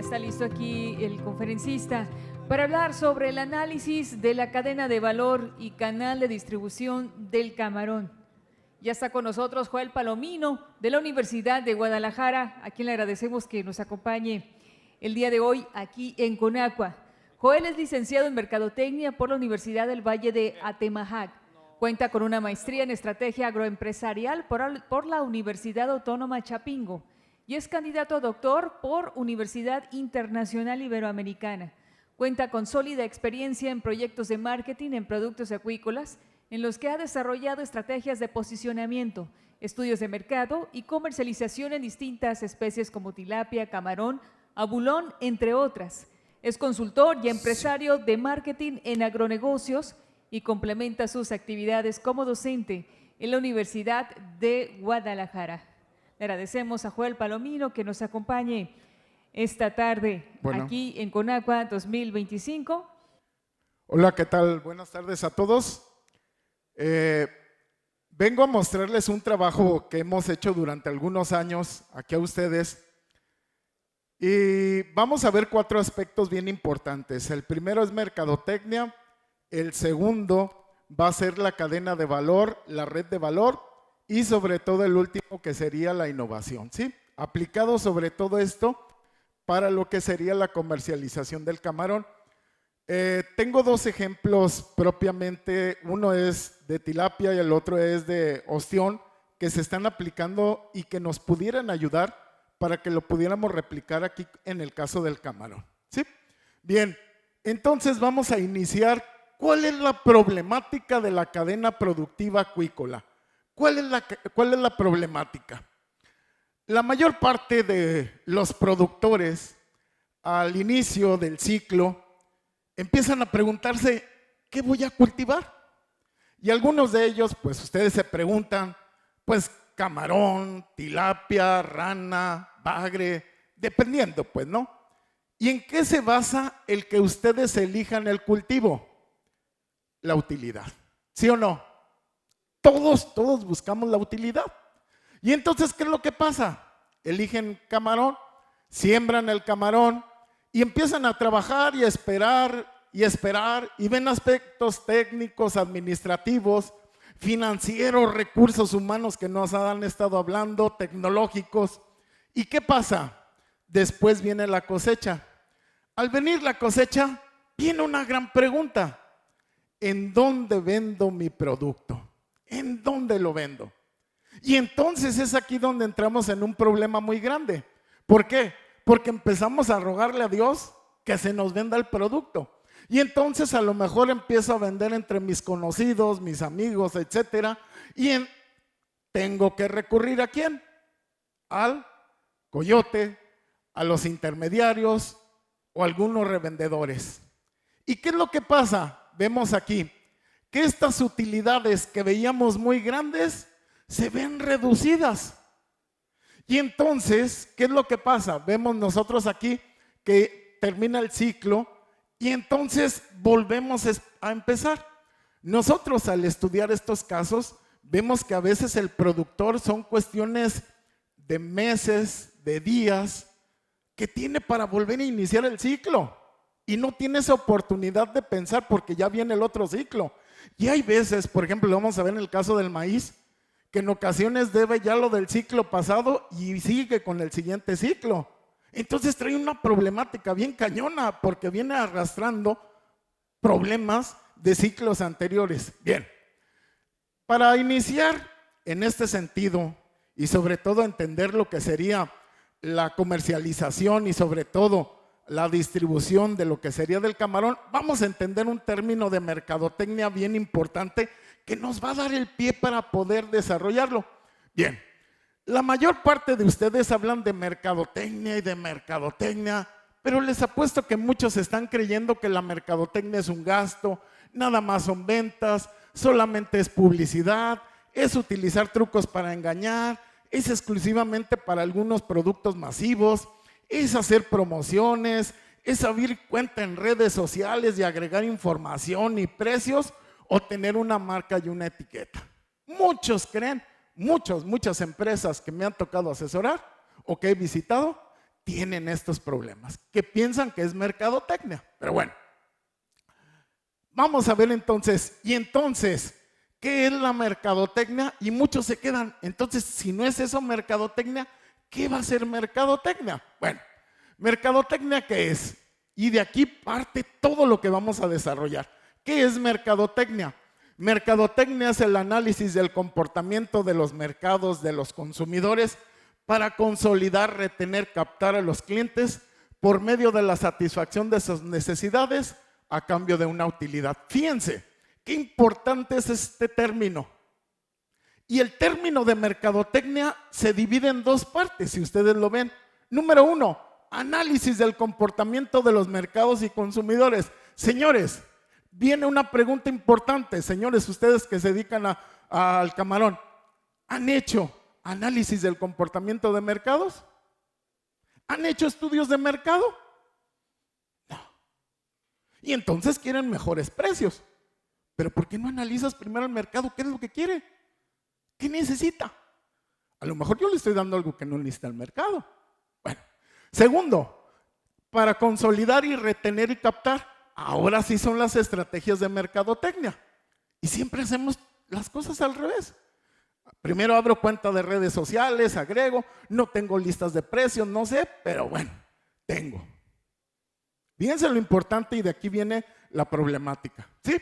está listo aquí el conferencista para hablar sobre el análisis de la cadena de valor y canal de distribución del camarón. Ya está con nosotros Joel Palomino de la Universidad de Guadalajara, a quien le agradecemos que nos acompañe el día de hoy aquí en Conagua. Joel es licenciado en Mercadotecnia por la Universidad del Valle de Atemajac. Cuenta con una maestría en Estrategia Agroempresarial por la Universidad Autónoma Chapingo y es candidato a doctor por Universidad Internacional Iberoamericana. Cuenta con sólida experiencia en proyectos de marketing en productos acuícolas, en los que ha desarrollado estrategias de posicionamiento, estudios de mercado y comercialización en distintas especies como tilapia, camarón, abulón, entre otras. Es consultor y empresario de marketing en agronegocios y complementa sus actividades como docente en la Universidad de Guadalajara. Le agradecemos a Joel Palomino que nos acompañe esta tarde aquí en Conagua 2025. Hola, ¿qué tal? Buenas tardes a todos. Vengo a mostrarles un trabajo que hemos hecho durante algunos años aquí a ustedes y vamos a ver 4 aspectos bien importantes. El primero es mercadotecnia, el segundo va a ser la cadena de valor, la red de valor y sobre todo el último que sería la innovación, ¿sí? Aplicado sobre todo esto para lo que sería la comercialización del camarón. Tengo 2 ejemplos propiamente, uno es de tilapia y el otro es de ostión, que se están aplicando y que nos pudieran ayudar para que lo pudiéramos replicar aquí en el caso del camarón, ¿sí? Bien, entonces vamos a iniciar. ¿Cuál es la problemática de la cadena productiva acuícola? ¿Cuál es la problemática? La mayor parte de los productores al inicio del ciclo empiezan a preguntarse, ¿qué voy a cultivar? Y algunos de ellos, pues ustedes se preguntan, pues camarón, tilapia, rana, bagre, dependiendo, pues, ¿no? ¿Y en qué se basa el que ustedes elijan el cultivo? La utilidad, ¿sí o no? Todos buscamos la utilidad. Y entonces, ¿qué es lo que pasa? Eligen camarón, siembran el camarón y empiezan a trabajar y esperar y ven aspectos técnicos, administrativos, financieros, recursos humanos que nos han estado hablando, tecnológicos. ¿Y qué pasa? Después viene la cosecha. Al venir la cosecha, viene una gran pregunta. ¿En dónde vendo mi producto? ¿En dónde lo vendo? Y entonces es aquí donde entramos en un problema muy grande. ¿Por qué? Porque empezamos a rogarle a Dios que se nos venda el producto. Y entonces a lo mejor empiezo a vender entre mis conocidos, mis amigos, etcétera. Tengo que recurrir ¿a quién? Al coyote, a los intermediarios o a algunos revendedores. ¿Y qué es lo que pasa? Vemos aquí que estas utilidades que veíamos muy grandes se ven reducidas. Y entonces, ¿qué es lo que pasa? Vemos nosotros aquí que termina el ciclo y entonces volvemos a empezar. Nosotros al estudiar estos casos vemos que a veces el productor son cuestiones de meses, de días, que tiene para volver a iniciar el ciclo. Y no tiene esa oportunidad de pensar porque ya viene el otro ciclo. Y hay veces, por ejemplo, lo vamos a ver en el caso del maíz, que en ocasiones debe ya lo del ciclo pasado y sigue con el siguiente ciclo. Entonces trae una problemática bien cañona porque viene arrastrando problemas de ciclos anteriores. Bien, para iniciar en este sentido y sobre todo entender lo que sería la comercialización y sobre todo la distribución de lo que sería del camarón, vamos a entender un término de mercadotecnia bien importante que nos va a dar el pie para poder desarrollarlo. Bien, la mayor parte de ustedes hablan de mercadotecnia, pero les apuesto que muchos están creyendo que la mercadotecnia es un gasto, nada más son ventas, solamente es publicidad, es utilizar trucos para engañar, es exclusivamente para algunos productos masivos, es hacer promociones, es abrir cuenta en redes sociales y agregar información y precios o tener una marca y una etiqueta. Muchos creen, muchas empresas que me han tocado asesorar o que he visitado, tienen estos problemas, que piensan que es mercadotecnia. Pero bueno, vamos a ver entonces, ¿qué es la mercadotecnia? Y muchos se quedan, entonces, si no es eso mercadotecnia, ¿qué va a ser mercadotecnia? Bueno, mercadotecnia, ¿qué es? Y de aquí parte todo lo que vamos a desarrollar. ¿Qué es mercadotecnia? Mercadotecnia es el análisis del comportamiento de los mercados, de los consumidores, para consolidar, retener, captar a los clientes por medio de la satisfacción de sus necesidades a cambio de una utilidad. Fíjense, qué importante es este término. Y el término de mercadotecnia se divide en dos partes, si ustedes lo ven. Número uno, análisis del comportamiento de los mercados y consumidores. Señores, viene una pregunta importante. Señores, ustedes que se dedican al camarón, ¿han hecho análisis del comportamiento de mercados? ¿Han hecho estudios de mercado? No. Y entonces quieren mejores precios. Pero ¿por qué no analizas primero el mercado? ¿Qué es lo que quiere? ¿Qué necesita? A lo mejor yo le estoy dando algo que no necesita el mercado. Bueno, segundo, para consolidar y retener y captar, ahora sí son las estrategias de mercadotecnia. Y siempre hacemos las cosas al revés. Primero abro cuenta de redes sociales, agrego, no tengo listas de precios, no sé, pero bueno, tengo. Fíjense lo importante y de aquí viene la problemática, ¿sí?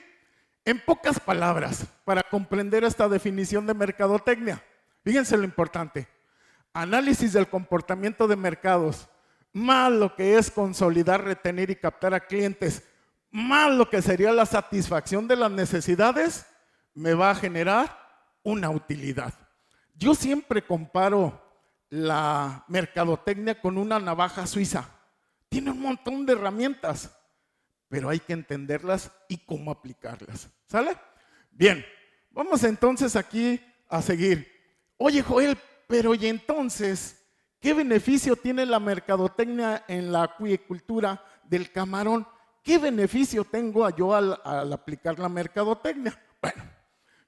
En pocas palabras, para comprender esta definición de mercadotecnia, fíjense lo importante. Análisis del comportamiento de mercados, más lo que es consolidar, retener y captar a clientes, más lo que sería la satisfacción de las necesidades, me va a generar una utilidad. Yo siempre comparo la mercadotecnia con una navaja suiza. Tiene un montón de herramientas, pero hay que entenderlas y cómo aplicarlas. ¿Sale? Bien, vamos entonces aquí a seguir. Oye, Joel, pero ¿y entonces qué beneficio tiene la mercadotecnia en la acuicultura del camarón? ¿Qué beneficio tengo yo al aplicar la mercadotecnia? Bueno,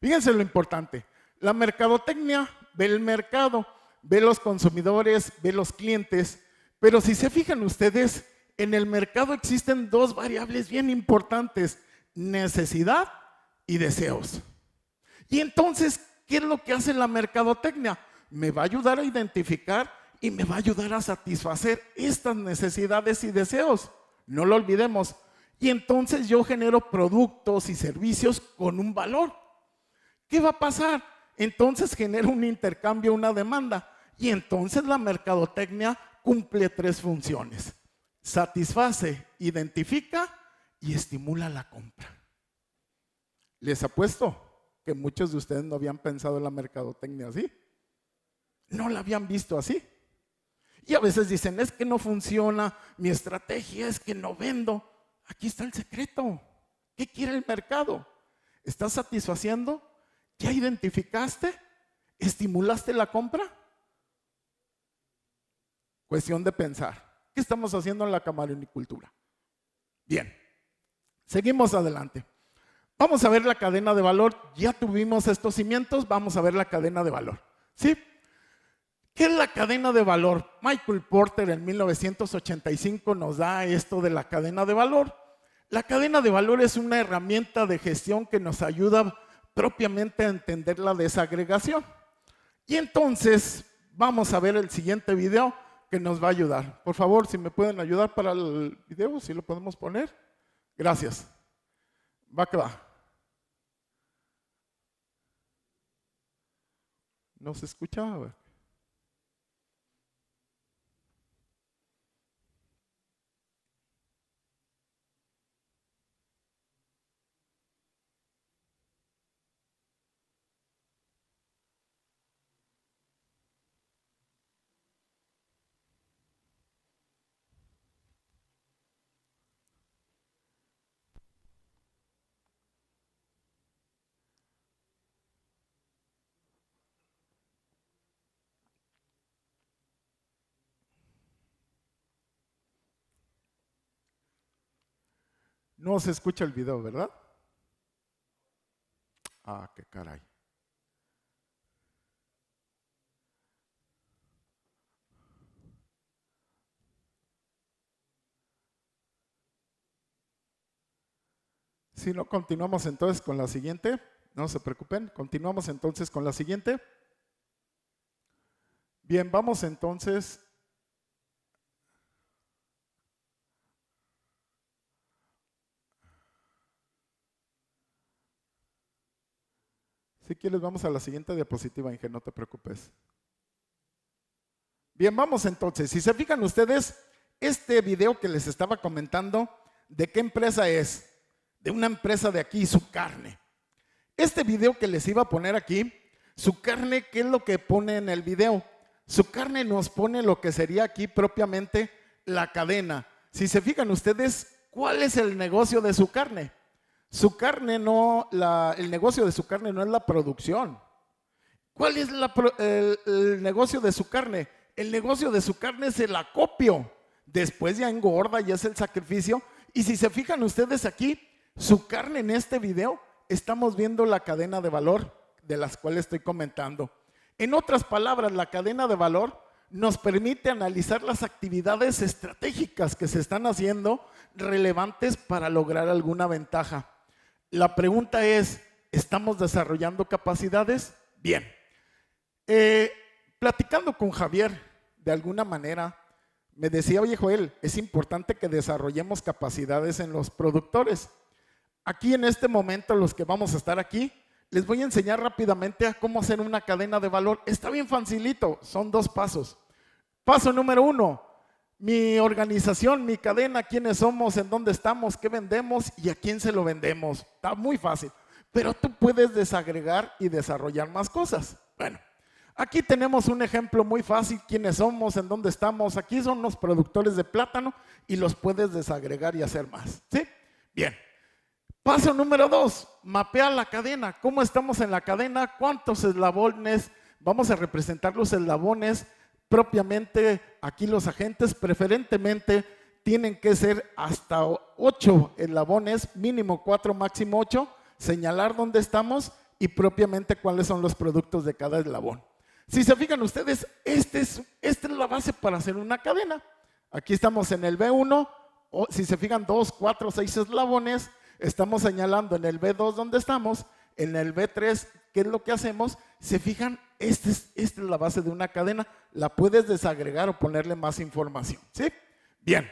fíjense lo importante. La mercadotecnia ve el mercado, ve los consumidores, ve los clientes, pero si se fijan ustedes, en el mercado existen dos variables bien importantes, necesidad y deseos. Y entonces, ¿qué es lo que hace la mercadotecnia? Me va a ayudar a identificar y me va a ayudar a satisfacer estas necesidades y deseos. No lo olvidemos. Y entonces yo genero productos y servicios con un valor. ¿Qué va a pasar? Entonces genera un intercambio, una demanda. Y entonces la mercadotecnia cumple tres funciones. Satisface, identifica y estimula la compra. Les apuesto que muchos de ustedes no habían pensado en la mercadotecnia así. No la habían visto así. Y a veces dicen, es que no funciona, mi estrategia es que no vendo. Aquí está el secreto. ¿Qué quiere el mercado? ¿Estás satisfaciendo? ¿Ya identificaste? ¿Estimulaste la compra? Cuestión de pensar. ¿Qué estamos haciendo en la camaronicultura? Bien, seguimos adelante. Vamos a ver la cadena de valor. Ya tuvimos estos cimientos, vamos a ver la cadena de valor. ¿Sí? ¿Qué es la cadena de valor? Michael Porter en 1985 nos da esto de la cadena de valor. La cadena de valor es una herramienta de gestión que nos ayuda propiamente a entender la desagregación. Y entonces vamos a ver el siguiente video que nos va a ayudar. Por favor, si me pueden ayudar para el video, si lo podemos poner. Gracias. Va que va. ¿No se escucha? A ver. No se escucha el video, ¿verdad? Ah, qué caray. Si no, continuamos entonces con la siguiente. No se preocupen, continuamos entonces con la siguiente. Bien, vamos entonces. Si quieres, vamos a la siguiente diapositiva, Inge, no te preocupes. Bien, vamos entonces. Si se fijan ustedes, este video que les estaba comentando, ¿de qué empresa es? De una empresa de aquí, Su Carne. Este video que les iba a poner aquí, Su Carne, ¿qué es lo que pone en el video? Su Carne nos pone lo que sería aquí propiamente la cadena. Si se fijan ustedes, ¿cuál es el negocio de Su Carne? Su Carne no, el negocio de Su Carne no es la producción. ¿Cuál es el negocio de Su Carne? El negocio de Su Carne es el acopio. Después ya engorda, ya es el sacrificio. Y si se fijan ustedes aquí, Su Carne en este video, estamos viendo la cadena de valor de las cuales estoy comentando. En otras palabras, la cadena de valor nos permite analizar las actividades estratégicas que se están haciendo relevantes para lograr alguna ventaja. La pregunta es, ¿estamos desarrollando capacidades? Bien. Platicando con Javier, de alguna manera, me decía, oye Joel, es importante que desarrollemos capacidades en los productores. Aquí en este momento, los que vamos a estar aquí, les voy a enseñar rápidamente a cómo hacer una cadena de valor. Está bien facilito, son 2 pasos. Paso número 1, mi organización, mi cadena, quiénes somos, en dónde estamos, qué vendemos y a quién se lo vendemos. Está muy fácil, pero tú puedes desagregar y desarrollar más cosas. Bueno, aquí tenemos un ejemplo muy fácil, quiénes somos, en dónde estamos. Aquí son los productores de plátano y los puedes desagregar y hacer más. ¿Sí? Bien. Paso número 2, mapea la cadena. ¿Cómo estamos en la cadena? ¿Cuántos eslabones? Vamos a representar los eslabones. Propiamente aquí los agentes preferentemente tienen que ser hasta 8 eslabones, mínimo 4, máximo 8. Señalar dónde estamos y propiamente cuáles son los productos de cada eslabón. Si se fijan ustedes, esta es la base para hacer una cadena. Aquí estamos en el B1, si se fijan 2, 4, 6 eslabones. Estamos señalando en el B2 dónde estamos, en el B3 qué es lo que hacemos. Se fijan, esta es la base de una cadena. La puedes desagregar o ponerle más información. ¿Sí? Bien,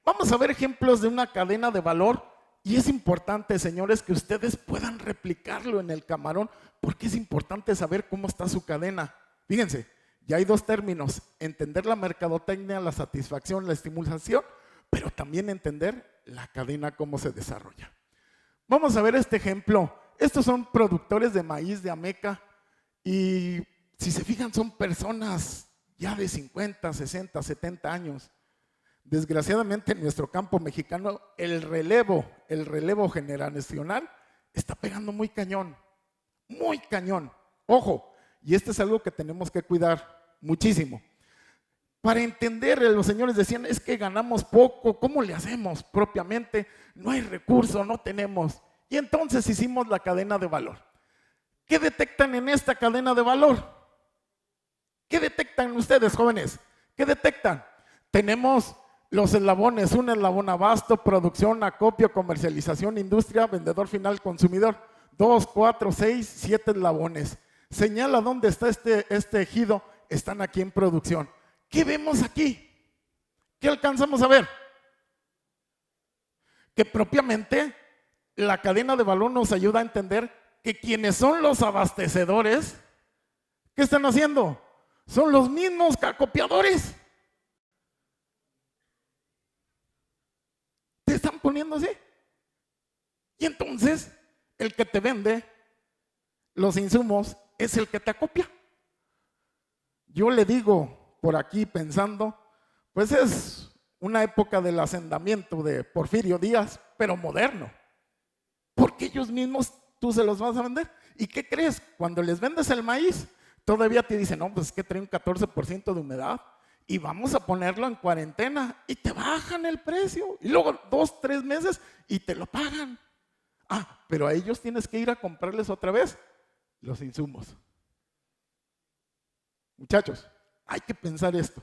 vamos a ver ejemplos de una cadena de valor. Y es importante, señores, que ustedes puedan replicarlo en el camarón, porque es importante saber cómo está su cadena. Fíjense, ya hay 2 términos: entender la mercadotecnia, la satisfacción, la estimulación, pero también entender la cadena, cómo se desarrolla. Vamos a ver este ejemplo. Estos son productores de maíz de Ameca y si se fijan son personas ya de 50, 60, 70 años. Desgraciadamente en nuestro campo mexicano el relevo generacional está pegando muy cañón, muy cañón. Ojo, y esto es algo que tenemos que cuidar muchísimo. Para entender, los señores decían, es que ganamos poco, ¿cómo le hacemos propiamente? No hay recursos, no tenemos. Y entonces hicimos la cadena de valor. ¿Qué detectan en esta cadena de valor? ¿Qué detectan ustedes, jóvenes? ¿Qué detectan? Tenemos los eslabones, un eslabón abasto, producción, acopio, comercialización, industria, vendedor final, consumidor. 2, 4, 6, 7 eslabones. Señala dónde está este ejido, están aquí en producción. ¿Qué vemos aquí? ¿Qué alcanzamos a ver? Que propiamente la cadena de valor nos ayuda a entender que quienes son los abastecedores, ¿qué están haciendo? Son los mismos acopiadores. Te están poniendo así. Y entonces, el que te vende los insumos es el que te acopia. Yo le digo, por aquí pensando, pues es una época del hacendamiento de Porfirio Díaz, pero moderno. Porque ellos mismos tú se los vas a vender. ¿Y qué crees? Cuando les vendes el maíz, todavía te dicen, no, pues es que trae un 14% de humedad y vamos a ponerlo en cuarentena y te bajan el precio. Y luego 2, 3 meses y te lo pagan. Ah, pero a ellos tienes que ir a comprarles otra vez los insumos. Muchachos, hay que pensar esto.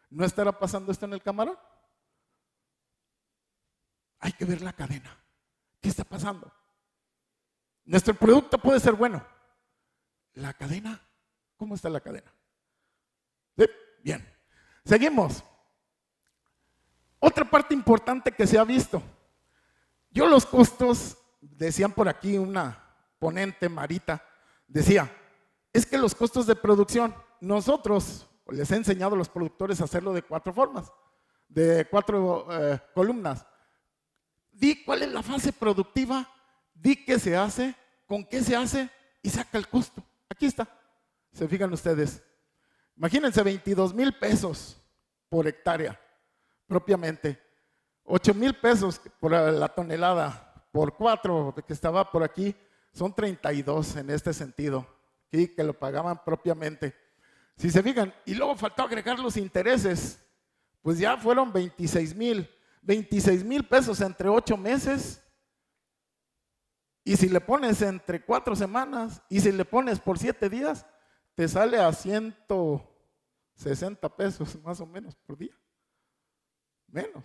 ¿No estará pasando esto en el camarón? Hay que ver la cadena. ¿Qué está pasando? Nuestro producto puede ser bueno. La cadena, ¿cómo está la cadena? ¿Sí? Bien. Seguimos. Otra parte importante que se ha visto. Yo los costos, decían por aquí una ponente, Marita, decía, es que los costos de producción, nosotros les he enseñado a los productores a hacerlo de 4 formas, de 4 columnas. Di cuál es la fase productiva, di qué se hace, con qué se hace y saca el costo. Aquí está. Se fijan ustedes. Imagínense 22,000 pesos por hectárea, propiamente. 8,000 pesos por la tonelada, por 4 que estaba por aquí, son 32 en este sentido, ¿sí? Que lo pagaban propiamente. Si se fijan, y luego faltó agregar los intereses, pues ya fueron 26,000 pesos entre 8 meses. Y si le pones entre 4 semanas, y si le pones por 7 días, te sale a 160 pesos más o menos por día. Menos.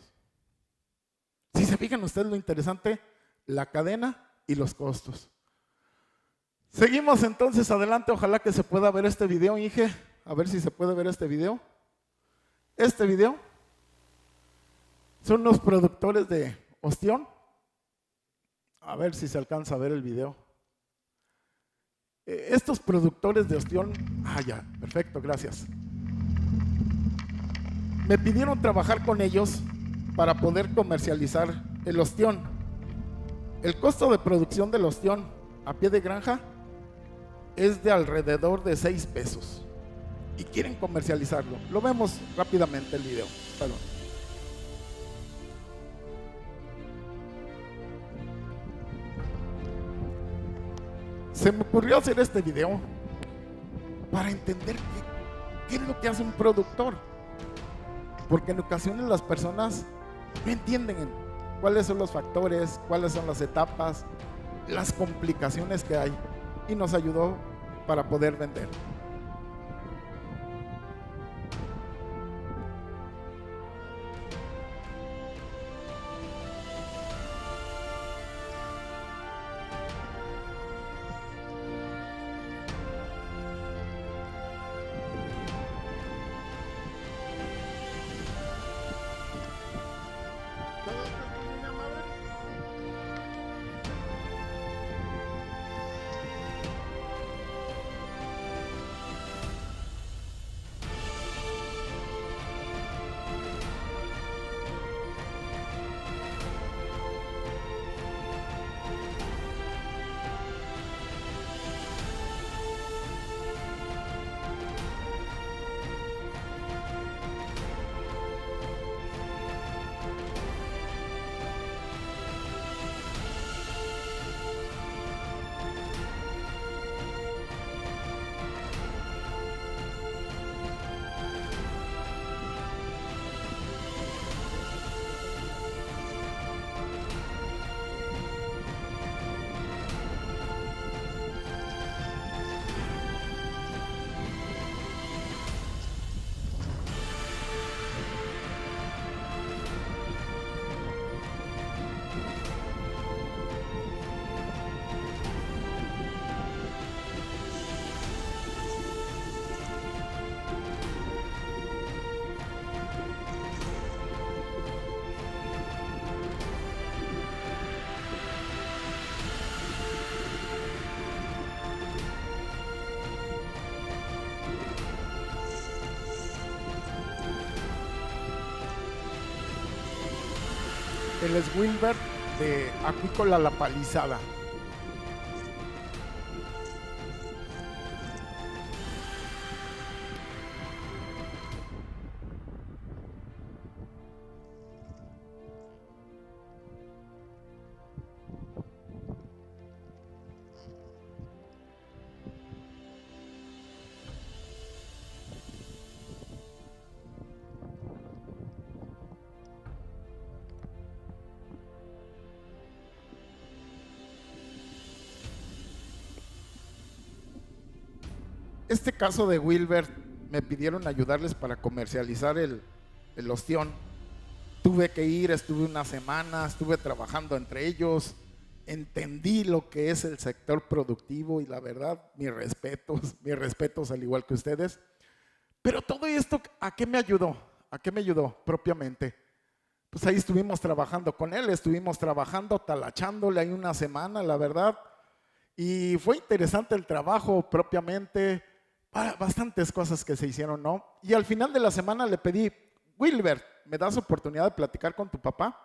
Si se fijan ustedes lo interesante, la cadena y los costos. Seguimos entonces adelante, ojalá que se pueda ver este video, Inge, a ver si se puede ver este video. Este video son los productores de ostión. A ver si se alcanza a ver el video. Estos productores de ostión, ya, perfecto, gracias. Me pidieron trabajar con ellos para poder comercializar el ostión. El costo de producción del ostión a pie de granja es de alrededor de 6 pesos y quieren comercializarlo. Lo vemos rápidamente el video. Perdón. Se me ocurrió hacer este video para entender qué es lo que hace un productor, porque en ocasiones las personas no entienden cuáles son los factores, cuáles son las etapas, las complicaciones que hay, y nos ayudó para poder vender. El es Wilbert de Acuícola La Palizada. Este caso de Wilbert, me pidieron ayudarles para comercializar el ostión. Tuve que ir, estuve una semana, estuve trabajando entre ellos entendí lo que es el sector productivo y la verdad, mis respetos al igual que ustedes. Pero todo esto, ¿a qué me ayudó? ¿A qué me ayudó propiamente? Pues ahí estuvimos trabajando con él, estuvimos trabajando, talachándole ahí una semana, la verdad. Y fue interesante el trabajo propiamente, bastantes cosas que se hicieron, ¿no? Y al final de la semana le pedí, Wilbert, ¿me das oportunidad de platicar con tu papá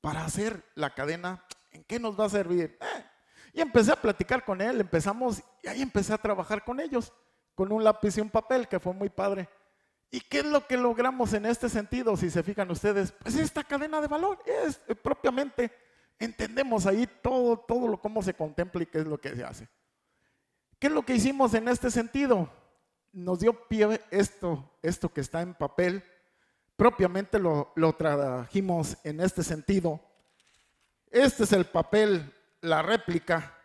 para hacer la cadena? ¿En qué nos va a servir? Y empecé a platicar con él, empezamos y ahí empecé a trabajar con ellos, con un lápiz y un papel, que fue muy padre. ¿Y qué es lo que logramos en este sentido? Si se fijan ustedes, pues esta cadena de valor es propiamente, entendemos ahí todo cómo se contempla y qué es lo que se hace. ¿Qué es lo que hicimos en este sentido? Nos dio pie esto que está en papel, propiamente lo trajimos en este sentido. Este es el papel, la réplica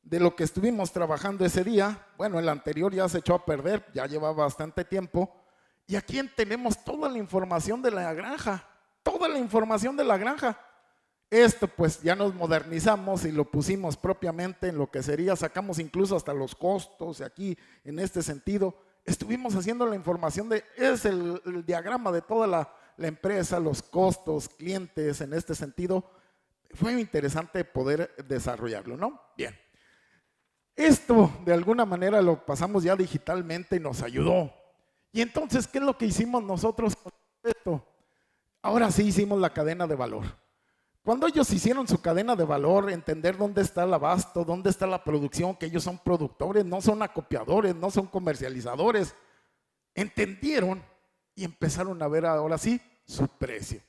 de lo que estuvimos trabajando ese día. Bueno, el anterior ya se echó a perder, ya llevaba bastante tiempo. Y aquí tenemos toda la información de la granja, toda la información de la granja. Esto pues ya nos modernizamos y lo pusimos propiamente en lo que sería, sacamos incluso hasta los costos aquí en este sentido. Estuvimos haciendo la información es el diagrama de toda la empresa, los costos, clientes en este sentido. Fue interesante poder desarrollarlo, ¿no? Bien. Esto de alguna manera lo pasamos ya digitalmente y nos ayudó. Y entonces, ¿qué es lo que hicimos nosotros con esto? Ahora sí hicimos la cadena de valor. Cuando ellos hicieron su cadena de valor, entender dónde está el abasto, dónde está la producción, que ellos son productores, no son acopiadores, no son comercializadores, entendieron y empezaron a ver ahora sí su precio.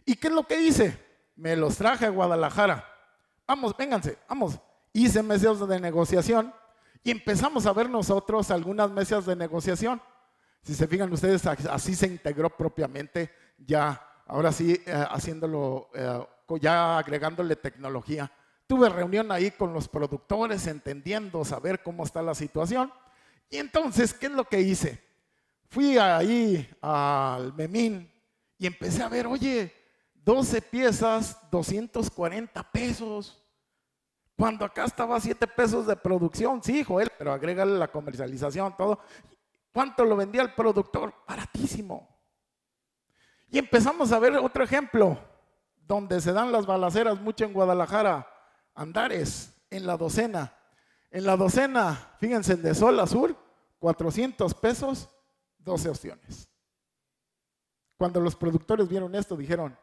¿Y qué es lo que hice? Me los traje a Guadalajara. Vamos, vénganse, vamos. Hice mesas de negociación y empezamos a ver nosotros algunas mesas de negociación. Si se fijan ustedes, así se integró propiamente ya, ahora sí, haciéndolo, ya agregándole tecnología. Tuve reunión ahí con los productores, entendiendo, saber cómo está la situación. Y entonces, ¿qué es lo que hice? Fui ahí al Memín y empecé a ver, oye, 12 piezas, 240 pesos. Cuando acá estaba 7 pesos de producción, sí, Joel, pero agrégale la comercialización, todo. ¿Cuánto lo vendía el productor? Baratísimo. Y empezamos a ver otro ejemplo, donde se dan las balaceras mucho en Guadalajara, Andares, en la docena. En la docena, fíjense, de sol a sur, 400 pesos, 12 opciones. Cuando los productores vieron esto, dijeron,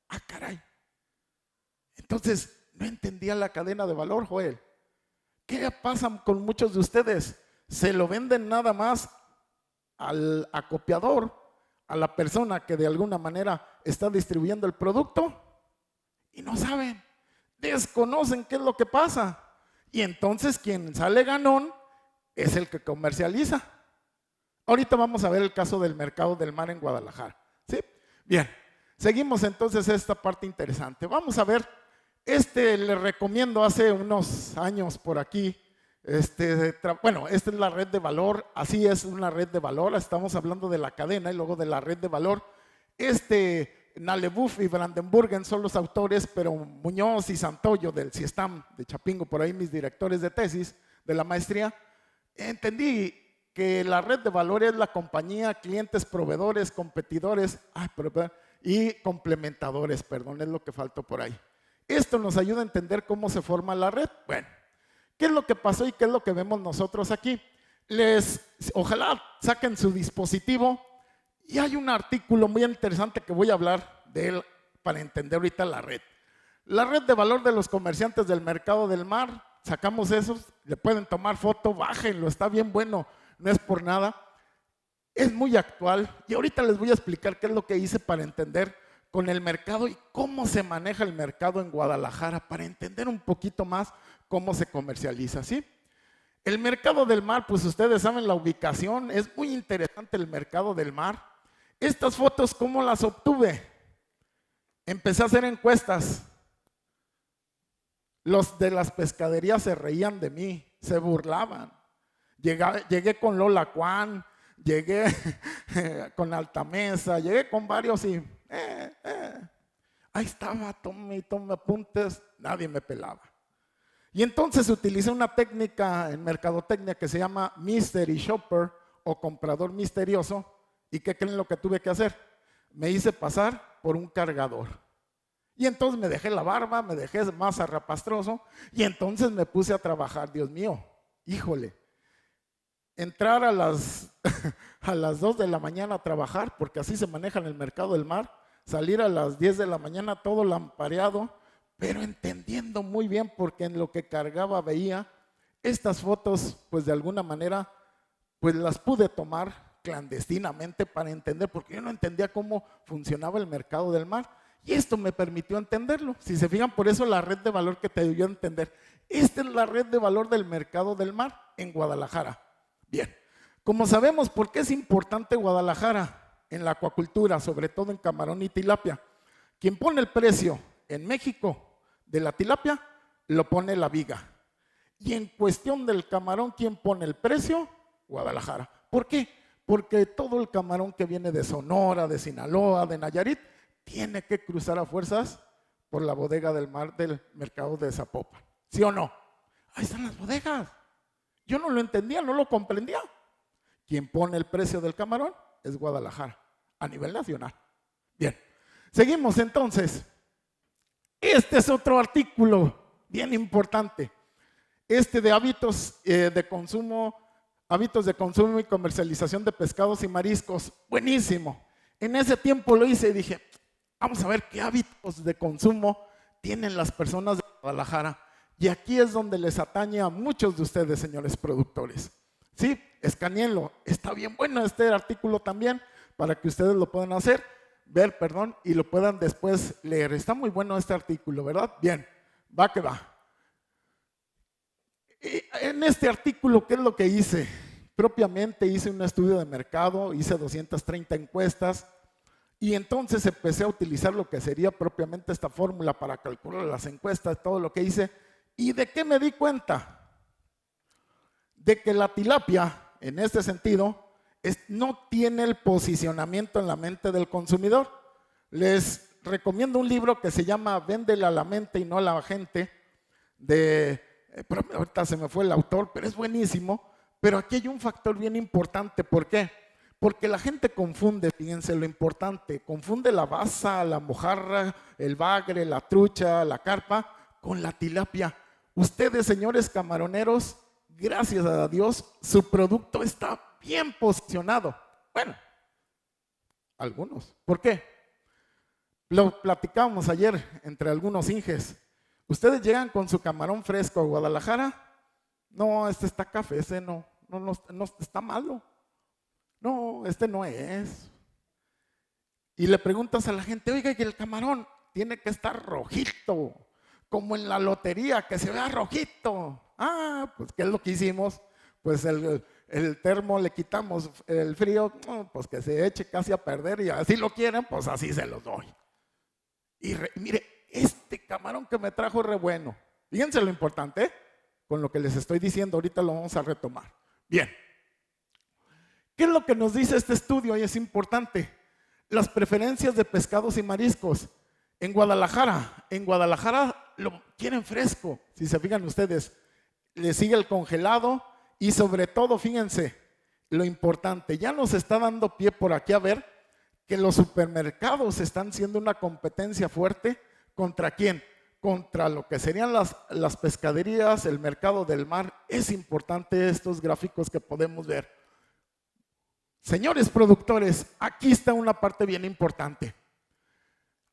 ah, caray. Entonces, no entendía la cadena de valor, Joel. ¿Qué pasa con muchos de ustedes? Se lo venden nada más al acopiador, a la persona que de alguna manera está distribuyendo el producto y no saben, desconocen qué es lo que pasa. Y entonces quien sale ganón es el que comercializa. Ahorita vamos a ver el caso del mercado del mar en Guadalajara. ¿Sí? Bien, seguimos entonces esta parte interesante. Vamos a ver. Le recomiendo hace unos años por aquí, bueno, esta es la red de valor, así es una red de valor, estamos hablando de la cadena y luego de la red de valor. Nalebuff y Brandenburgen son los autores, pero Muñoz y Santoyo del CIESTAM de Chapingo, por ahí mis directores de tesis de la maestría, entendí que la red de valor es la compañía, clientes, proveedores, competidores y complementadores, perdón, es lo que faltó por ahí. Esto nos ayuda a entender cómo se forma la red. Bueno, ¿qué es lo que pasó y qué es lo que vemos nosotros aquí? Ojalá saquen su dispositivo y hay un artículo muy interesante que voy a hablar de él para entender ahorita la red. La red de valor de los comerciantes del mercado del mar, sacamos esos, le pueden tomar foto, bájenlo, está bien bueno, no es por nada. Es muy actual y ahorita les voy a explicar qué es lo que hice para entender con el mercado y cómo se maneja el mercado en Guadalajara para entender un poquito más cómo se comercializa, ¿sí? El mercado del mar, pues ustedes saben la ubicación, es muy interesante el mercado del mar. Estas fotos, ¿cómo las obtuve? Empecé a hacer encuestas. Los de las pescaderías se reían de mí, se burlaban. Llegué con Lola Juan, llegué con Altamesa, llegué con varios y... Ahí estaba, tome y tome apuntes, nadie me pelaba. Y entonces utilicé una técnica en mercadotecnia que se llama Mystery Shopper o comprador misterioso. ¿Y qué creen lo que tuve que hacer? Me hice pasar por un cargador. Y entonces me dejé la barba, me dejé más zarrapastroso y entonces me puse a trabajar. Dios mío, híjole, entrar a las, a las 2 de la mañana a trabajar, porque así se maneja en el mercado del mar, salir a las 10 de la mañana todo lampareado, pero entendiendo muy bien porque en lo que cargaba veía estas fotos, pues de alguna manera, pues las pude tomar clandestinamente para entender, porque yo no entendía cómo funcionaba el mercado del mar. Y esto me permitió entenderlo. Si se fijan, por eso la red de valor que te dio a entender. Esta es la red de valor del mercado del mar en Guadalajara. Bien, como sabemos, ¿por qué es importante Guadalajara en la acuacultura, sobre todo en camarón y tilapia? Quien pone el precio en México de la tilapia, lo pone la viga. Y en cuestión del camarón, ¿quién pone el precio? Guadalajara. ¿Por qué? Porque todo el camarón que viene de Sonora, de Sinaloa, de Nayarit, tiene que cruzar a fuerzas por la bodega del mar del mercado de Zapopan. ¿Sí o no? Ahí están las bodegas. Yo no lo entendía, no lo comprendía. Quien pone el precio del camarón es Guadalajara, a nivel nacional. Bien, seguimos entonces. Este es otro artículo bien importante. Este de hábitos de consumo y comercialización de pescados y mariscos. Buenísimo. En ese tiempo lo hice y dije, vamos a ver qué hábitos de consumo tienen las personas de Guadalajara. Y aquí es donde les atañe a muchos de ustedes, señores productores. Sí, escanéenlo. Está bien bueno este artículo también para que ustedes lo puedan ver, y lo puedan después leer. Está muy bueno este artículo, ¿verdad? Bien, va que va. En este artículo, ¿qué es lo que hice? Propiamente hice un estudio de mercado, hice 230 encuestas y entonces empecé a utilizar lo que sería propiamente esta fórmula para calcular las encuestas, todo lo que hice. ¿Y de qué me di cuenta? De que la tilapia, en este sentido, no tiene el posicionamiento en la mente del consumidor. Les recomiendo un libro que se llama Véndele a la mente y no a la gente, pero ahorita se me fue el autor, pero es buenísimo. Pero aquí hay un factor bien importante. ¿Por qué? Porque la gente confunde, fíjense lo importante, confunde la baza, la mojarra, el bagre, la trucha, la carpa con la tilapia. Ustedes, señores camaroneros, gracias a Dios, su producto está bien posicionado. Bueno, algunos. ¿Por qué? Lo platicamos ayer entre algunos inges. Ustedes llegan con su camarón fresco a Guadalajara. No, este está café, ese no está malo. No, este no es. Y le preguntas a la gente, oiga, que el camarón tiene que estar rojito, como en la lotería, que se vea rojito. Ah, pues ¿qué es lo que hicimos? Pues el termo le quitamos el frío, pues que se eche casi a perder y así lo quieren, pues así se los doy. Y mire, este camarón que me trajo re bueno. Fíjense lo importante, con lo que les estoy diciendo, ahorita lo vamos a retomar. Bien. ¿Qué es lo que nos dice este estudio? Y es importante. Las preferencias de pescados y mariscos. En Guadalajara lo quieren fresco. Si se fijan ustedes, le sigue el congelado y sobre todo, fíjense, lo importante, ya nos está dando pie por aquí a ver que los supermercados están siendo una competencia fuerte. ¿Contra quién? Contra lo que serían las pescaderías, el mercado del mar. Es importante estos gráficos que podemos ver. Señores productores, aquí está una parte bien importante.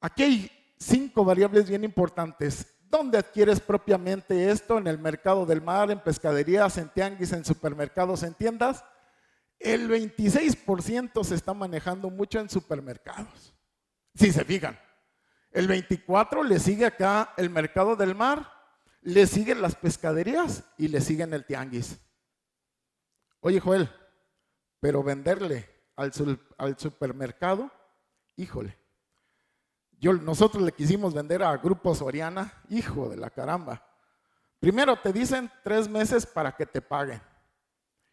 Aquí hay 5 variables bien importantes. ¿Dónde adquieres propiamente esto? En el mercado del mar, en pescaderías, en tianguis, en supermercados, en tiendas. El 26% se está manejando mucho en supermercados. Si se fijan. El 24% le sigue acá el mercado del mar, le siguen las pescaderías y le siguen el tianguis. Oye, Joel, pero venderle al supermercado, híjole. Nosotros le quisimos vender a Grupo Soriana, hijo de la caramba. Primero te dicen 3 meses para que te paguen.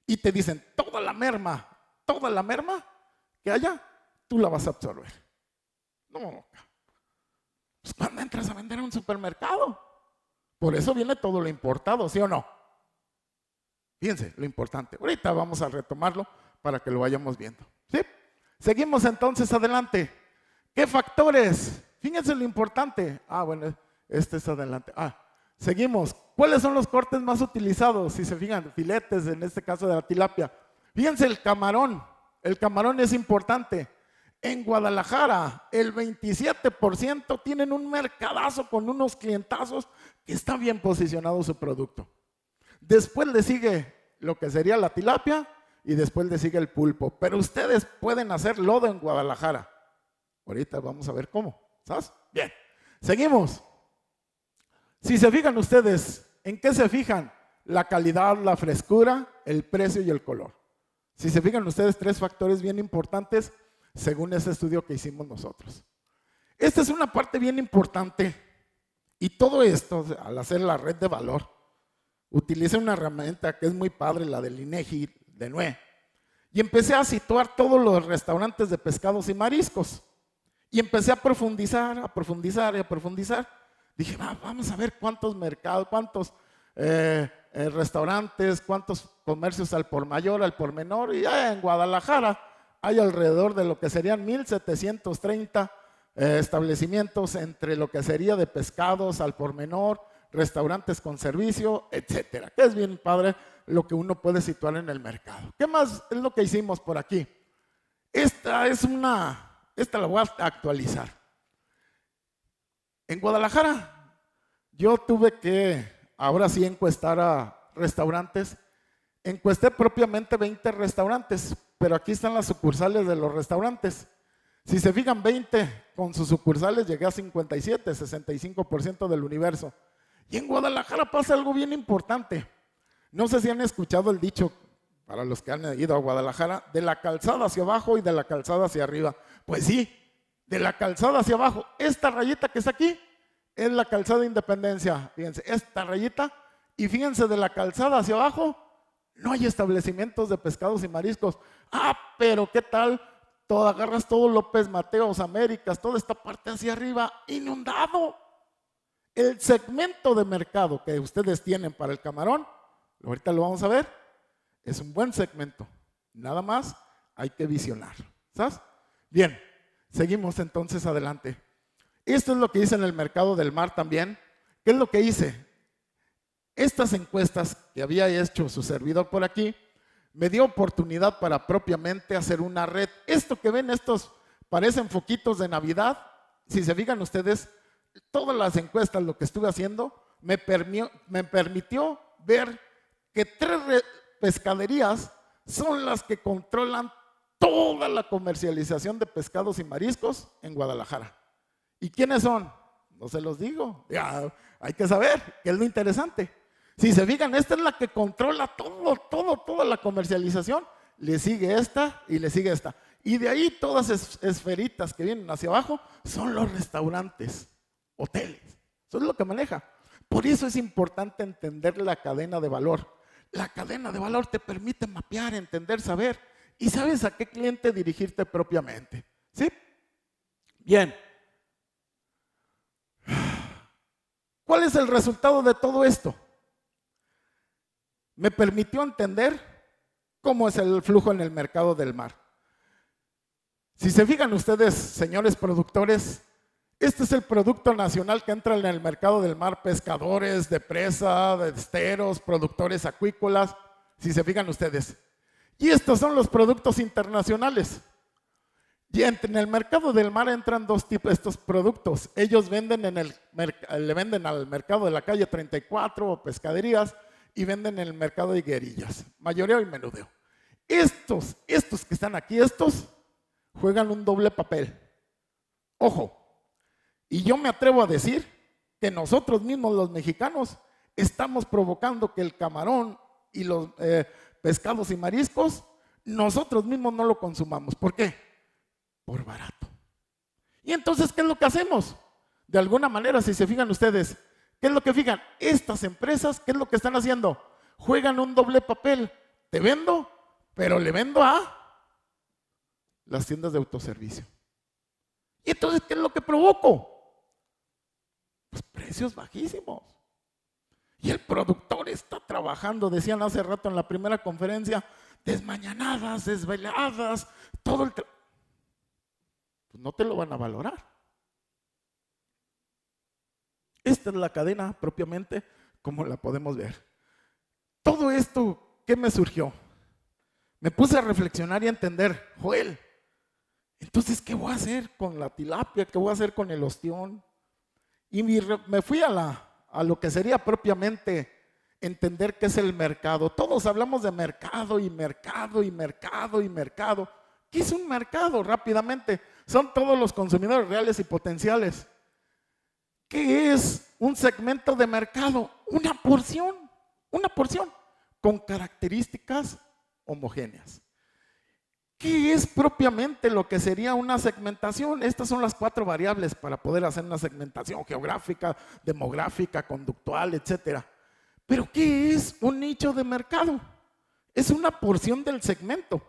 Y te dicen toda la merma que haya, tú la vas a absorber. No. Pues cuando entras a vender a un supermercado. Por eso viene todo lo importado, ¿sí o no? Fíjense, lo importante. Ahorita vamos a retomarlo para que lo vayamos viendo. ¿Sí? Seguimos entonces adelante. ¿Qué factores? Fíjense lo importante. Bueno, este es adelante. Seguimos. ¿Cuáles son los cortes más utilizados? Si se fijan, filetes, en este caso de la tilapia. Fíjense el camarón. El camarón es importante. En Guadalajara, el 27% tienen un mercadazo con unos clientazos que está bien posicionado su producto. Después le sigue lo que sería la tilapia y después le sigue el pulpo. Pero ustedes pueden hacer lodo en Guadalajara. Ahorita vamos a ver cómo. ¿Sabes? Bien. Seguimos. Si se fijan ustedes, ¿en qué se fijan? La calidad, la frescura, el precio y el color. Si se fijan ustedes, 3 factores bien importantes según ese estudio que hicimos nosotros. Esta es una parte bien importante y todo esto, al hacer la red de valor, utilicé una herramienta que es muy padre, la del INEGI de NUE, y empecé a situar todos los restaurantes de pescados y mariscos y empecé a profundizar, a profundizar y a profundizar. Dije, vamos a ver cuántos mercados, cuántos restaurantes, cuántos comercios al por mayor, al por menor, y ya en Guadalajara hay alrededor de lo que serían 1,730 establecimientos entre lo que sería de pescados al por menor, restaurantes con servicio, etcétera. Que es bien padre lo que uno puede situar en el mercado. ¿Qué más es lo que hicimos por aquí? Esta la voy a actualizar. En Guadalajara yo tuve que, ahora sí, encuestar a restaurantes. Encuesté propiamente 20 restaurantes, pero aquí están las sucursales de los restaurantes. Si se fijan, 20 con sus sucursales llegué a 57, 65% del universo. Y en Guadalajara pasa algo bien importante. No sé si han escuchado el dicho, para los que han ido a Guadalajara, de la calzada hacia abajo y de la calzada hacia arriba. Pues sí, de la calzada hacia abajo. Esta rayita que está aquí es la calzada Independencia. Fíjense, esta rayita. Y fíjense, de la calzada hacia abajo no hay establecimientos de pescados y mariscos. Pero ¿qué tal? Agarras todo López Mateos, Américas, toda esta parte hacia arriba, inundado. El segmento de mercado que ustedes tienen para el camarón, ahorita lo vamos a ver, es un buen segmento. Nada más hay que visionar. ¿Sabes? Bien, seguimos entonces adelante. Esto es lo que hice en el mercado del mar también. ¿Qué es lo que hice? Estas encuestas que había hecho su servidor por aquí, me dio oportunidad para propiamente hacer una red. Esto que ven, estos parecen foquitos de Navidad. Si se fijan ustedes, todas las encuestas, lo que estuve haciendo, me permitió ver que 3 pescaderías son las que controlan toda la comercialización de pescados y mariscos en Guadalajara. ¿Y quiénes son? No se los digo. Ya, hay que saber, que es lo interesante. Si se fijan, esta es la que controla toda la comercialización. Le sigue esta y le sigue esta. Y de ahí todas esferitas que vienen hacia abajo son los restaurantes, hoteles. Eso es lo que maneja. Por eso es importante entender la cadena de valor. La cadena de valor te permite mapear, entender, saber. Y sabes a qué cliente dirigirte propiamente. ¿Sí? Bien. ¿Cuál es el resultado de todo esto? Me permitió entender cómo es el flujo en el mercado del mar. Si se fijan ustedes, señores productores, este es el producto nacional que entra en el mercado del mar: pescadores de presa, de esteros, productores acuícolas, si se fijan ustedes. Y estos son los productos internacionales. Y en el mercado del mar entran 2 tipos de estos productos. Ellos venden le venden al mercado de la calle 34 o pescaderías, y venden en el mercado de higuerillas, mayoreo y menudeo. Estos que están aquí, estos juegan un doble papel. Ojo, y yo me atrevo a decir que nosotros mismos los mexicanos estamos provocando que el camarón y los pescados y mariscos, nosotros mismos no lo consumamos. ¿Por qué? Por barato. Y entonces, ¿qué es lo que hacemos? De alguna manera, si se fijan ustedes, ¿qué es lo que fijan? Estas empresas, ¿qué es lo que están haciendo? Juegan un doble papel. Te vendo, pero le vendo a las tiendas de autoservicio. Y entonces, ¿qué es lo que provoco? Pues precios bajísimos. Y el productor está trabajando, decían hace rato en la primera conferencia, desmañanadas, desveladas, todo el... Pues no te lo van a valorar. Esta es la cadena propiamente como la podemos ver. Todo esto, ¿qué me surgió? Me puse a reflexionar y a entender, Joel, entonces, ¿qué voy a hacer con la tilapia? ¿Qué voy a hacer con el ostión? Y me fui a lo que sería propiamente entender qué es el mercado. Todos hablamos de mercado y mercado y mercado y mercado. ¿Qué es un mercado? Rápidamente, son todos los consumidores reales y potenciales. ¿Qué es un segmento de mercado? Una porción con características homogéneas. ¿Qué es propiamente lo que sería una segmentación? Estas son las 4 variables para poder hacer una segmentación geográfica, demográfica, conductual, etcétera. Pero ¿qué es un nicho de mercado? Es una porción del segmento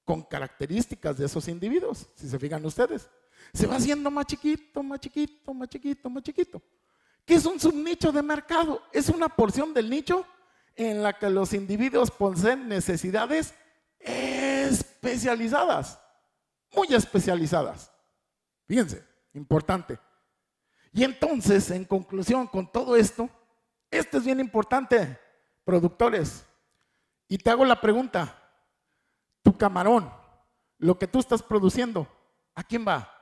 con características de esos individuos, si se fijan ustedes. Se va haciendo más chiquito, más chiquito, más chiquito, más chiquito. ¿Qué es un subnicho de mercado? Es una porción del nicho en la que los individuos poseen necesidades especializadas, muy especializadas. Fíjense, importante. Y entonces, en conclusión, con todo esto, esto es bien importante, productores. Y te hago la pregunta, tu camarón, lo que tú estás produciendo, ¿a quién va?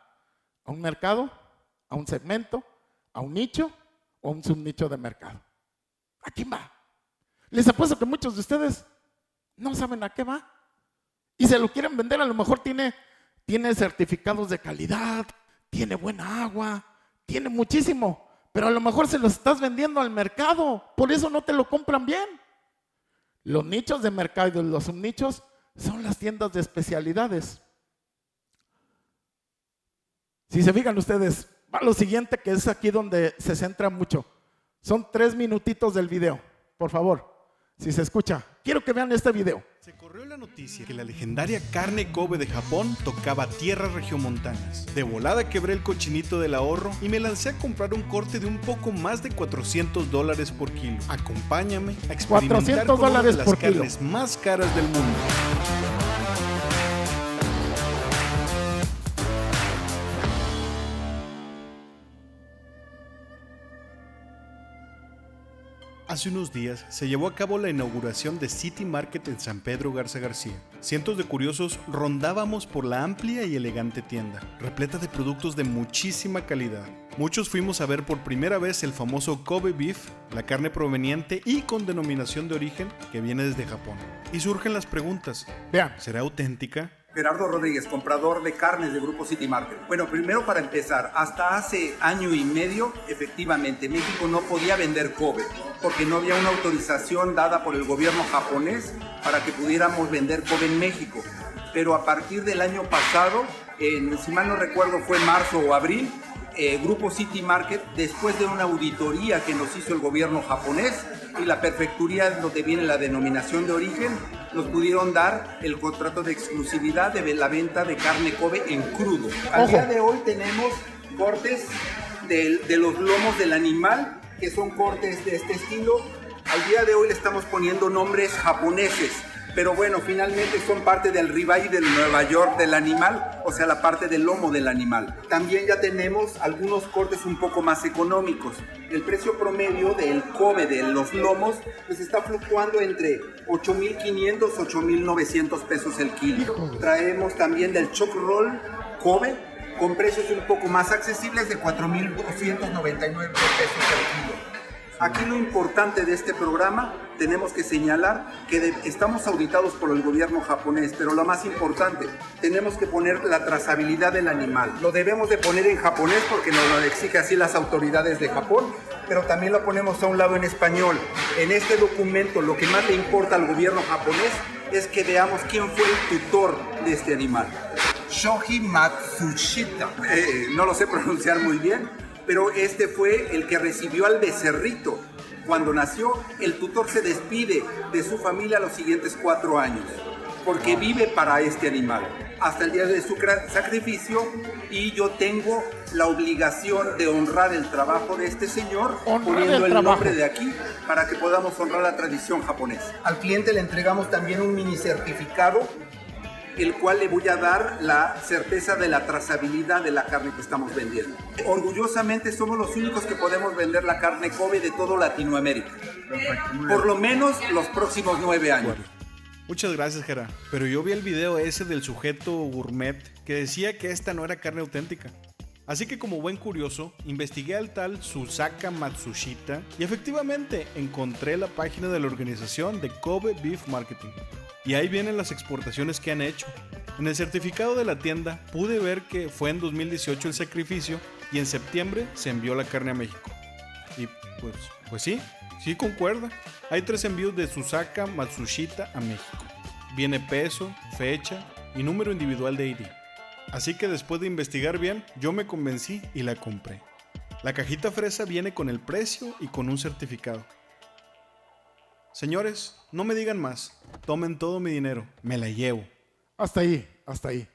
¿A un mercado? ¿A un segmento? ¿A un nicho? ¿O a un subnicho de mercado? ¿A quién va? Les apuesto que muchos de ustedes no saben a qué va. Y se lo quieren vender, a lo mejor tiene certificados de calidad, tiene buena agua, tiene muchísimo, pero a lo mejor se los estás vendiendo al mercado, por eso no te lo compran bien. Los nichos de mercado y los subnichos son las tiendas de especialidades. Si se fijan ustedes, va lo siguiente, que es aquí donde se centra mucho. Son 3 minutitos del video, por favor. Si se escucha, quiero que vean este video. Se corrió la noticia que la legendaria carne Kobe de Japón tocaba tierras regiomontanas. De volada quebré el cochinito del ahorro y me lancé a comprar un corte de un poco más de $400 por kilo. Acompáñame a experimentar con una de las carnes más caras del mundo. Hace unos días se llevó a cabo la inauguración de City Market en San Pedro Garza García. Cientos de curiosos rondábamos por la amplia y elegante tienda, repleta de productos de muchísima calidad. Muchos fuimos a ver por primera vez el famoso Kobe Beef, la carne proveniente y con denominación de origen que viene desde Japón. Y surgen las preguntas, Vean. ¿será auténtica? Gerardo Rodríguez, comprador de carnes de Grupo City Market. Bueno, primero para empezar, hasta hace año y medio, efectivamente, México no podía vender Kobe, porque no había una autorización dada por el gobierno japonés para que pudiéramos vender Kobe en México. Pero a partir del año pasado, si mal no recuerdo fue marzo o abril, Grupo City Market, después de una auditoría que nos hizo el gobierno japonés y la prefecturía donde viene la denominación de origen, nos pudieron dar el contrato de exclusividad de la venta de carne Kobe en crudo. Al día de hoy tenemos cortes de los lomos del animal, que son cortes de este estilo. Al día de hoy le estamos poniendo nombres japoneses, pero bueno, finalmente son parte del ribeye del Nueva York del animal, o sea, la parte del lomo del animal. También ya tenemos algunos cortes un poco más económicos. El precio promedio del Kobe de los lomos pues está fluctuando entre 8,500 a 8,900 pesos el kilo. Traemos también del chuck roll Kobe con precios un poco más accesibles de 4,299 pesos el kilo. Aquí lo importante de este programa, tenemos que señalar que estamos auditados por el gobierno japonés, pero lo más importante, tenemos que poner la trazabilidad del animal. Lo debemos de poner en japonés porque nos lo exigen así las autoridades de Japón, pero también lo ponemos a un lado en español. En este documento lo que más le importa al gobierno japonés es que veamos quién fue el tutor de este animal. Shoji Matsushita, no lo sé pronunciar muy bien, pero este fue el que recibió al becerrito. Cuando nació, el tutor se despide de su familia los siguientes 4 años. porque vive para este animal hasta el día de su sacrificio, y yo tengo la obligación de honrar el trabajo de este señor, poniendo el nombre de aquí para que podamos honrar la tradición japonesa. Al cliente le entregamos también un mini certificado, el cual le voy a dar la certeza de la trazabilidad de la carne que estamos vendiendo. Orgullosamente somos los únicos que podemos vender la carne Kobe de todo Latinoamérica. Por lo menos los próximos 9 años. Muchas gracias, Jera. Pero yo vi el video ese del sujeto gourmet que decía que esta no era carne auténtica. Así que como buen curioso, investigué al tal Susaka Matsushita y efectivamente encontré la página de la organización de Kobe Beef Marketing. Y ahí vienen las exportaciones que han hecho. En el certificado de la tienda pude ver que fue en 2018 el sacrificio y en septiembre se envió la carne a México. Y pues sí concuerda. Hay 3 envíos de Susaka Matsushita a México. Viene peso, fecha y número individual de ID. Así que después de investigar bien, yo me convencí y la compré. La cajita fresa viene con el precio y con un certificado. Señores, no me digan más. Tomen todo mi dinero. Me la llevo. Hasta ahí, hasta ahí.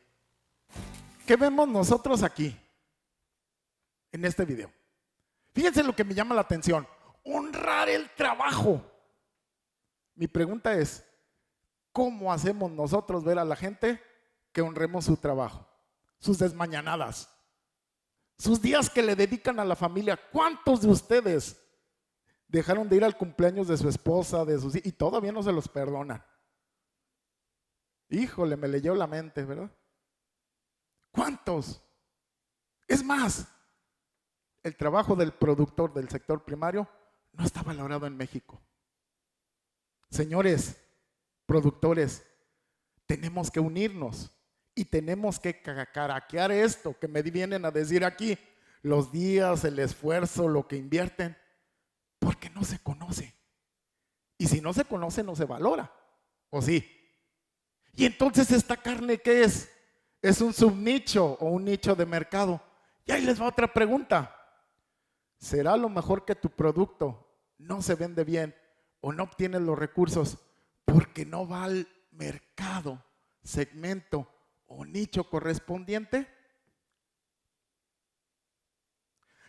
¿Qué vemos nosotros aquí? En este video. Fíjense lo que me llama la atención. Honrar el trabajo. Mi pregunta es, ¿cómo hacemos nosotros ver a la gente que honremos su trabajo? Sus desmañanadas, sus días que le dedican a la familia. ¿Cuántos de ustedes dejaron de ir al cumpleaños de su esposa, de sus hijos, y todavía no se los perdonan? Híjole, me leyó la mente, ¿verdad? ¿Cuántos? Es más, el trabajo del productor del sector primario no está valorado en México. Señores productores, tenemos que unirnos y tenemos que caraquear esto que me vienen a decir aquí, los días, el esfuerzo, lo que invierten, porque no se conoce. Y si no se conoce, no se valora, ¿o sí? Y entonces, ¿esta carne qué es? ¿Es un subnicho o un nicho de mercado? Y ahí les va otra pregunta. ¿Será a lo mejor que tu producto no se vende bien o no obtienes los recursos porque no va al mercado, segmento o nicho correspondiente?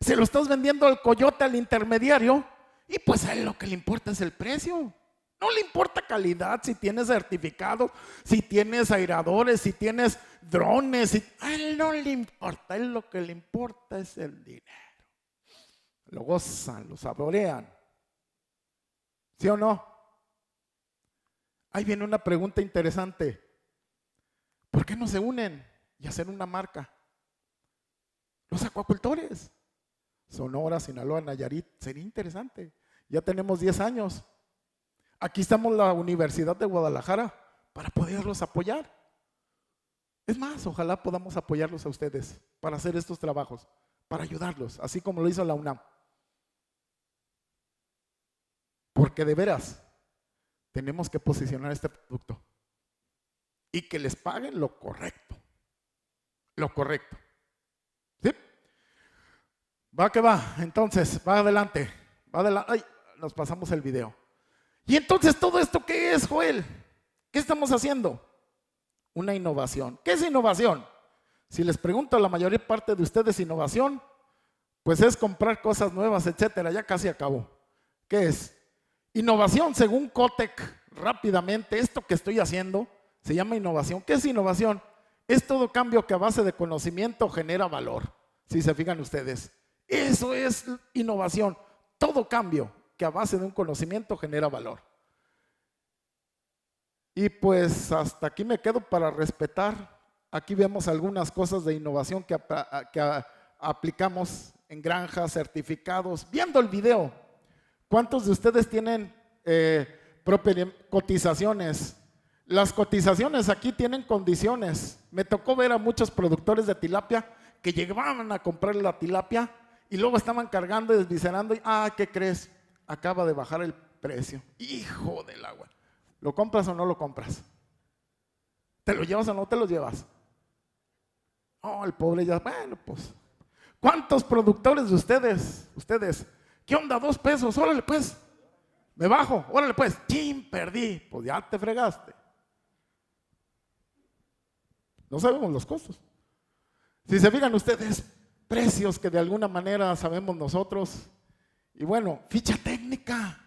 Se lo estás vendiendo al coyote, al intermediario, y pues a él lo que le importa es el precio. No le importa calidad, si tienes certificados, si tienes airadores, si tienes drones. A él no le importa, a él lo que le importa es el dinero. Lo gozan, lo saborean. ¿Sí o no? Ahí viene una pregunta interesante. ¿Por qué no se unen y hacen una marca? Los acuacultores. Sonora, Sinaloa, Nayarit, sería interesante. Ya tenemos 10 años. Aquí estamos la Universidad de Guadalajara para poderlos apoyar. Es más, ojalá podamos apoyarlos a ustedes para hacer estos trabajos, para ayudarlos, así como lo hizo la UNAM. Porque de veras, tenemos que posicionar este producto y que les paguen lo correcto. Lo correcto. ¿Sí? Va que va, entonces, va adelante. Ay, nos pasamos el video. Y entonces, ¿todo esto qué es, Joel? ¿Qué estamos haciendo? Una innovación. ¿Qué es innovación? Si les pregunto a la mayor parte de ustedes, innovación, pues es comprar cosas nuevas, etcétera. Ya casi acabó. ¿Qué es? Innovación, según Cotec, rápidamente, esto que estoy haciendo se llama innovación. ¿Qué es innovación? Es todo cambio que a base de conocimiento genera valor. Si se fijan ustedes. Eso es innovación. Todo cambio que a base de un conocimiento genera valor. Y pues hasta aquí me quedo para respetar. Aquí vemos algunas cosas de innovación que aplicamos en granjas, certificados. Viendo el video, ¿cuántos de ustedes tienen cotizaciones? Las cotizaciones aquí tienen condiciones. Me tocó ver a muchos productores de tilapia que llegaban a comprar la tilapia y luego estaban cargando y desviscerando y, ¿qué crees? Acaba de bajar el precio. Hijo del agua. ¿Lo compras o no lo compras? ¿Te lo llevas o no te lo llevas? El pobre ya, bueno, pues. ¿Cuántos productores de ustedes? ¿Qué onda? 2 pesos, órale pues. Me bajo, órale pues. ¡Chin! Perdí. Pues ya te fregaste. No sabemos los costos. Si se fijan ustedes, precios que de alguna manera sabemos nosotros. Y bueno, ficha técnica.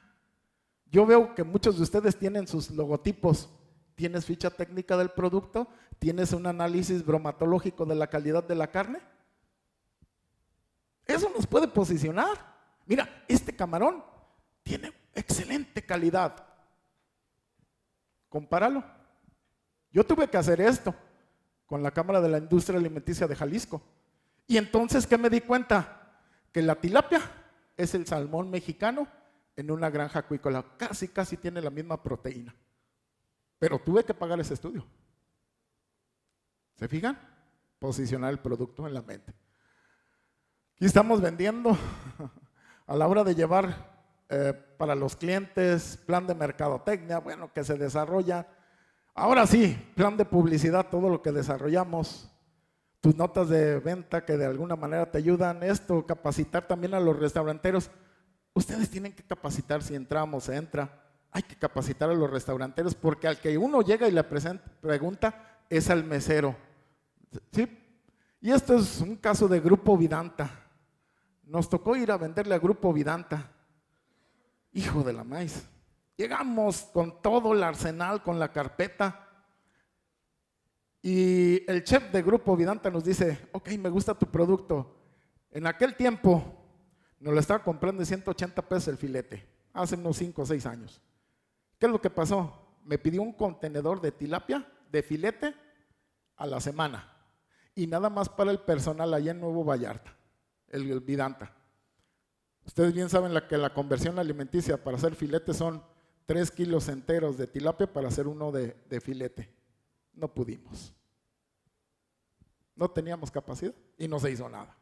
Yo veo que muchos de ustedes tienen sus logotipos. ¿Tienes ficha técnica del producto? ¿Tienes un análisis bromatológico de la calidad de la carne? Eso nos puede posicionar. Mira, este camarón tiene excelente calidad. Compáralo. Yo tuve que hacer esto con la Cámara de la Industria Alimenticia de Jalisco. Y entonces, ¿qué me di cuenta? Que la tilapia es el salmón mexicano en una granja acuícola. Casi tiene la misma proteína. Pero tuve que pagar ese estudio. ¿Se fijan? Posicionar el producto en la mente. Aquí estamos vendiendo a la hora de llevar para los clientes plan de mercadotecnia, bueno, que se desarrolla. Ahora sí, plan de publicidad, todo lo que desarrollamos, tus notas de venta que de alguna manera te ayudan, esto, capacitar también a los restauranteros. Ustedes tienen que capacitar si entramos, se entra. Hay que capacitar a los restauranteros porque al que uno llega y le pregunta es al mesero. ¿Sí? Y esto es un caso de Grupo Vidanta. Nos tocó ir a venderle a Grupo Vidanta. Hijo de la maíz. Llegamos con todo el arsenal, con la carpeta. Y el chef de Grupo Vidanta nos dice, ok, me gusta tu producto. En aquel tiempo nos lo estaba comprando en 180 pesos el filete, hace unos 5 o 6 años. ¿Qué es lo que pasó? Me pidió un contenedor de tilapia, de filete, a la semana. Y nada más para el personal allá en Nuevo Vallarta, el Vidanta. Ustedes bien saben que la conversión alimenticia para hacer filete son 3 kilos enteros de tilapia para hacer uno de filete. No pudimos. No teníamos capacidad y no se hizo nada.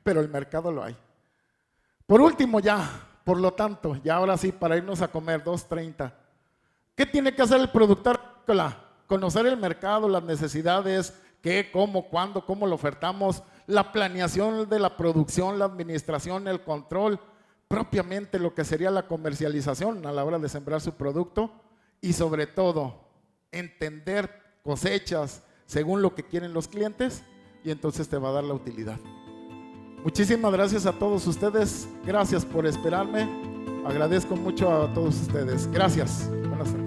Pero el mercado lo hay. Por último ya, por lo tanto, ya ahora sí, para irnos a comer 2:30. ¿Qué tiene que hacer el productor? Conocer el mercado, las necesidades, qué, cómo, cuándo, cómo lo ofertamos, la planeación de la producción, la administración, el control, propiamente lo que sería la comercialización a la hora de sembrar su producto y sobre todo entender cosechas según lo que quieren los clientes y entonces te va a dar la utilidad. Muchísimas gracias a todos ustedes, gracias por esperarme, agradezco mucho a todos ustedes, gracias, buenas tardes.